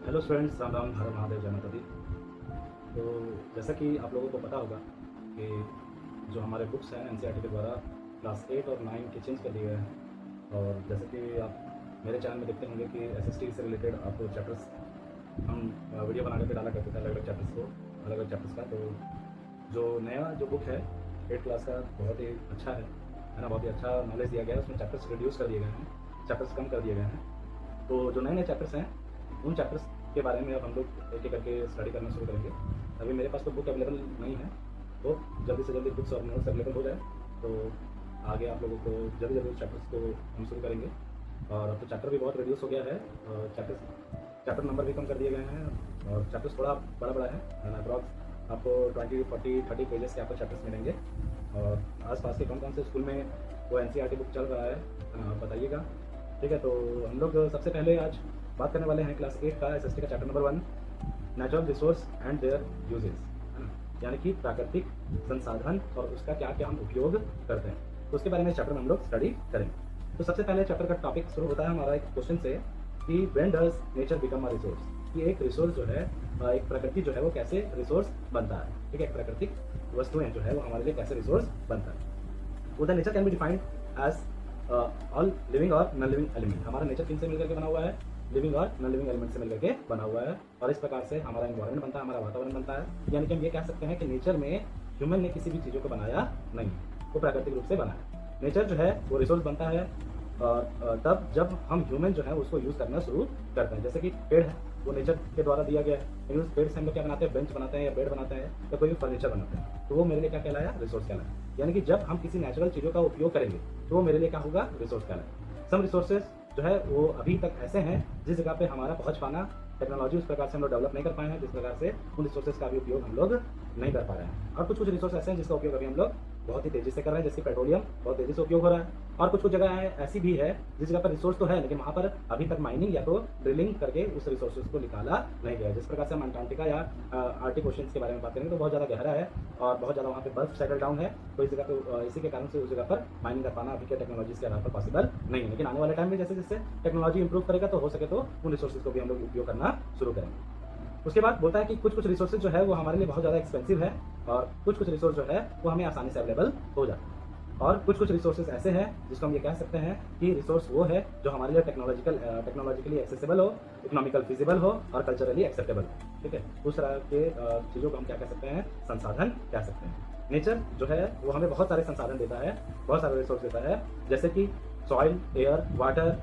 Hello students, Ram Ram, हर महादेव, जय माता दी। तो जैसा कि आप लोगों को पता होगा कि जो हमारे बुक्स हैं एनसीईआरटी के द्वारा क्लास 8 और 9 के चेंज कर दिए गए हैं। और जैसे कि आप मेरे चैनल में देखते होंगे कि एसएसटी से रिलेटेड आपको चैप्टर्स हम वीडियो बना करके डाला करते थे, अलग अलग चैप्टर्स को, अलग अलग चैप्टर्स का। तो जो नया जो बुक है 8 क्लास का, बहुत ही अच्छा है ना, बहुत ही अच्छा नॉलेज दिया गया है। उसमें चैप्टर्स रिड्यूस कर दिए गए हैं, चैप्टर्स कम कर दिए गए हैं। तो जो नए नए चैप्टर्स हैं उन चैप्टर्स के बारे में अब हम लोग एक एक करके स्टडी करना शुरू करेंगे। अभी मेरे पास तो बुक अवेलेबल नहीं है, तो जल्दी से जल्दी बुक्स और नोट्स अवेलेबल हो जाए तो आगे आप लोगों को जल्दी जल्दी चैप्टर्स को हम शुरू करेंगे। और अब तो चैप्टर भी बहुत रिड्यूस हो गया है, चैप्टर नंबर भी कम कर दिए गए हैं और चैप्टर्स थोड़ा बड़ा बड़ा है। अप्रॉक्स आपको 20, 40, 30 पेजेस के आपको चैप्टर्स मिलेंगे। और आसपास के कौन कौन से स्कूल में वो एनसीईआरटी बुक चल रहा है बताइएगा, ठीक है। तो हम लोग सबसे पहले आज बात करने वाले हैं क्लास 8 का एसएसटी का chapter number 1, natural resource and there uses, है ना, यानी कि प्राकृतिक संसाधन और उसका क्या क्या हम उपयोग करते हैं। तो उसके बारे में चैप्टर में हम लोग स्टडी करेंगे। तो सबसे पहले चैप्टर का टॉपिक शुरू होता है हमारा एक क्वेश्चन से कि when does nature become a resource, कि एक रिसोर्स जो है, एक प्रकृति जो है वो कैसे रिसोर्स बनता है, ठीक है। एक प्राकृतिक वस्तुएं जो है वो हमारे लिए कैसे रिसोर्स बनता है। वो the nature can be defined as all living और नॉन लिविंग एलिमेंट। हमारा नेचर किन से मिलकर के बना हुआ है? लिविंग और नॉन लिविंग एलिमेंट से मिलकर के बना हुआ है। और इस प्रकार से हमारा एनवायरनमेंट बनता है, हमारा वातावरण बनता है। यानी कि हम ये कह सकते हैं कि नेचर में ह्यूमन ने किसी भी चीज़ों को बनाया नहीं, वो प्राकृतिक रूप से बना है। नेचर जो है वो रिसोर्स बनता है और तब जब हम ह्यूमन जो है उसको यूज़ करना शुरू करते हैं। जैसे कि पेड़ है, वो नेचर के द्वारा दिया गया है, लेकिन उस पेड़ से हम लोग क्या बनाते हैं? बेंच बनाते हैं या बेड बनाते हैं या कोई भी फर्नीचर बनाते हैं। तो वो मेरे लिए क्या कहलाया? रिसोर्स कहलाया। यानी कि जब हम किसी नेचुरल चीज़ों का उपयोग करेंगे तो वो मेरे लिए क्या होगा? रिसोर्स कहलाया। सम रिसोर्सेज जो है वो अभी तक ऐसे हैं जिस जगह पे हमारा पहुंच पाना, टेक्नोलॉजी उस प्रकार से हम लोग डेवलप नहीं कर पाए हैं, जिस प्रकार से उन रिसोर्सेज का भी उपयोग हम लोग नहीं कर पा रहे हैं। और कुछ कुछ रिसोर्स ऐसे हैं जिसका उपयोग अभी हम लोग बहुत ही तेजी से कर रहे हैं, जैसे पेट्रोलियम बहुत तेजी से उपयोग हो रहा है। और कुछ कुछ जगह ऐसी भी है जिस जगह पर रिसोर्स तो है लेकिन वहाँ पर अभी तक माइनिंग या तो ड्रिलिंग करके उस रिसोर्सेज को निकाला नहीं गया। जिस प्रकार से हम अंटार्कटिका या आर्टिक ओशंस के बारे में बात करेंगे तो बहुत ज़्यादा गहरा है और बहुत ज़्यादा वहाँ पे बर्फ सेटल डाउन है। तो इस जगह पे इसी के कारण से उस जगह पर माइनिंग कर पाना अभी के टेक्नोलॉजी के आधार पर पॉसिबल नहीं है। लेकिन आने वाले टाइम में जैसे जैसे टेक्नोलॉजी इंप्रूव करेगा तो हो सके तो उन रिसोर्सेज को भी हम लोग उपयोग करना शुरू करेंगे। उसके बाद बोलता है कि कुछ कुछ रिसोर्सेज जो है वो हमारे लिए बहुत ज़्यादा एक्सपेंसिव है और कुछ कुछ रिसोर्स जो है वो हमें आसानी से अवेलेबल हो जाता है। और कुछ कुछ रिसोर्सेज ऐसे हैं जिसको हम ये कह सकते हैं कि रिसोर्स वो है जो हमारे लिए टेक्नोलॉजिकली एक्सेसिबल हो, इकोनॉमिकल फिजिबल हो और कल्चरली एक्सेप्टेबल हो, ठीक है। उस तरह के चीज़ों को हम क्या कह सकते हैं? संसाधन कह सकते हैं। नेचर जो है वो हमें बहुत सारे संसाधन देता है, बहुत सारे रिसोर्स देता है, जैसे कि सॉइल, एयर, वाटर,